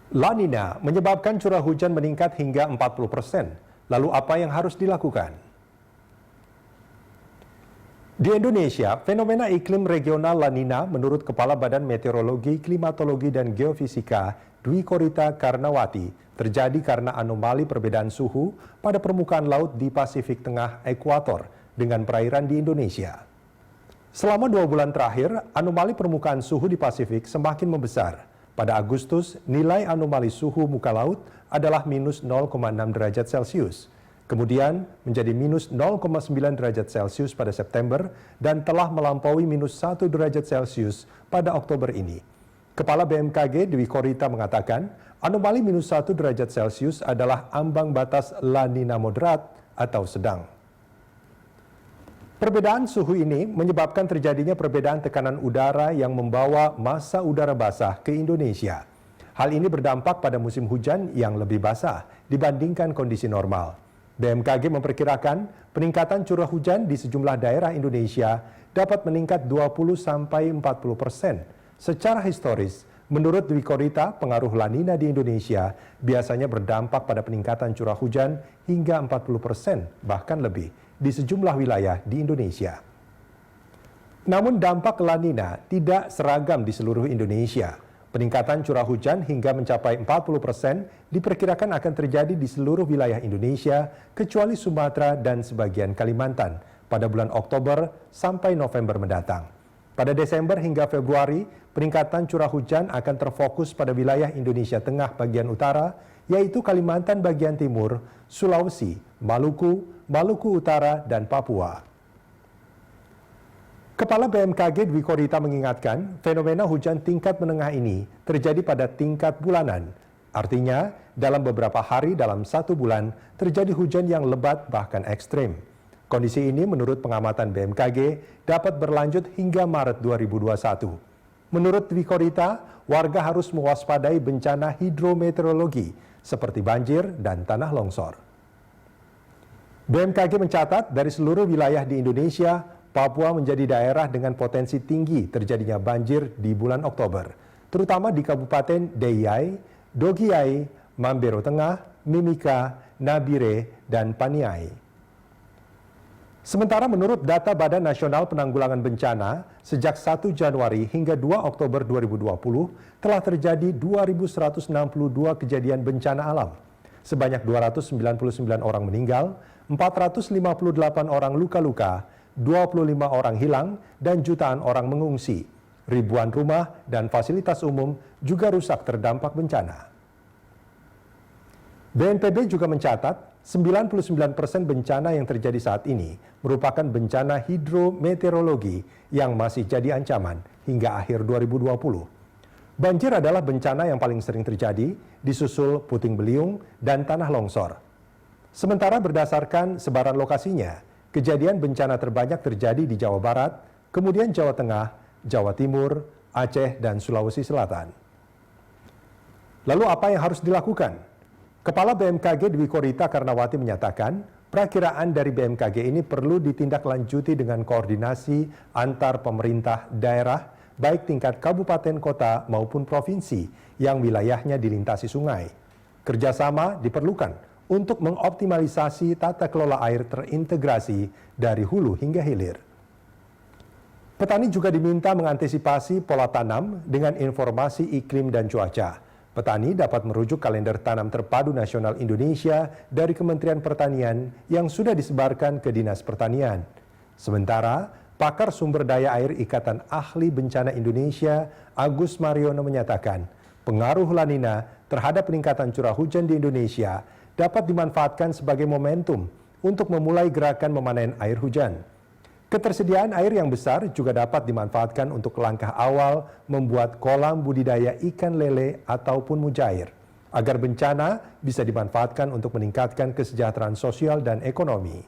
La Nina menyebabkan curah hujan meningkat hingga 40%. Lalu apa yang harus dilakukan? Di Indonesia, fenomena iklim regional La Nina menurut Kepala Badan Meteorologi, Klimatologi, dan Geofisika Dwi Korita Karnawati terjadi karena anomali perbedaan suhu pada permukaan laut di Pasifik Tengah Ekuator dengan perairan di Indonesia. Selama 2 bulan terakhir, anomali permukaan suhu di Pasifik semakin membesar. Pada Agustus, nilai anomali suhu muka laut adalah minus 0,6 derajat Celcius. Kemudian menjadi minus 0,9 derajat Celcius pada September dan telah melampaui minus 1 derajat Celcius pada Oktober ini. Kepala BMKG Dwi Korita mengatakan, anomali minus 1 derajat Celcius adalah ambang batas La Nina moderat atau sedang. Perbedaan suhu ini menyebabkan terjadinya perbedaan tekanan udara yang membawa massa udara basah ke Indonesia. Hal ini berdampak pada musim hujan yang lebih basah dibandingkan kondisi normal. BMKG memperkirakan peningkatan curah hujan di sejumlah daerah Indonesia dapat meningkat 20–40%. Secara historis, menurut Dwi Korita, pengaruh La Nina di Indonesia biasanya berdampak pada peningkatan curah hujan hingga 40%, bahkan lebih, di sejumlah wilayah di Indonesia. Namun dampak La Nina tidak seragam di seluruh Indonesia. Peningkatan curah hujan hingga mencapai 40% diperkirakan akan terjadi di seluruh wilayah Indonesia kecuali Sumatera dan sebagian Kalimantan pada bulan Oktober sampai November mendatang. Pada Desember hingga Februari, peningkatan curah hujan akan terfokus pada wilayah Indonesia Tengah bagian utara, yaitu Kalimantan bagian timur, Sulawesi, Maluku, Maluku Utara, dan Papua. Kepala BMKG Dwi Korita mengingatkan, fenomena hujan tingkat menengah ini terjadi pada tingkat bulanan. Artinya, dalam beberapa hari dalam 1 bulan terjadi hujan yang lebat bahkan ekstrim. Kondisi ini menurut pengamatan BMKG dapat berlanjut hingga Maret 2021. Menurut Dwi Korita, warga harus mewaspadai bencana hidrometeorologi seperti banjir dan tanah longsor. BMKG mencatat dari seluruh wilayah di Indonesia, Papua menjadi daerah dengan potensi tinggi terjadinya banjir di bulan Oktober, terutama di Kabupaten Deiyai, Dogiai, Mambero Tengah, Mimika, Nabire, dan Paniai. Sementara menurut data Badan Nasional Penanggulangan Bencana, sejak 1 Januari hingga 2 Oktober 2020 telah terjadi 2.162 kejadian bencana alam. Sebanyak 299 orang meninggal, 458 orang luka-luka, 25 orang hilang, dan jutaan orang mengungsi. Ribuan rumah dan fasilitas umum juga rusak terdampak bencana. BNPB juga mencatat 99% bencana yang terjadi saat ini merupakan bencana hidrometeorologi yang masih jadi ancaman hingga akhir 2020. Banjir adalah bencana yang paling sering terjadi, disusul puting beliung dan tanah longsor. Sementara berdasarkan sebaran lokasinya, kejadian bencana terbanyak terjadi di Jawa Barat, kemudian Jawa Tengah, Jawa Timur, Aceh, dan Sulawesi Selatan. Lalu apa yang harus dilakukan? Kepala BMKG Dwi Korita Karnawati menyatakan, perakiraan dari BMKG ini perlu ditindaklanjuti dengan koordinasi antar pemerintah daerah, baik tingkat kabupaten kota maupun provinsi yang wilayahnya dilintasi sungai. Kerjasama diperlukan untuk mengoptimalisasi tata kelola air terintegrasi dari hulu hingga hilir. Petani juga diminta mengantisipasi pola tanam dengan informasi iklim dan cuaca. Petani dapat merujuk kalender tanam terpadu nasional Indonesia dari Kementerian Pertanian yang sudah disebarkan ke Dinas Pertanian. Sementara, pakar sumber daya air Ikatan Ahli Bencana Indonesia, Agus Mariono menyatakan, pengaruh La Nina terhadap peningkatan curah hujan di Indonesia dapat dimanfaatkan sebagai momentum untuk memulai gerakan memanen air hujan. Ketersediaan air yang besar juga dapat dimanfaatkan untuk langkah awal membuat kolam budidaya ikan lele ataupun mujair, agar bencana bisa dimanfaatkan untuk meningkatkan kesejahteraan sosial dan ekonomi.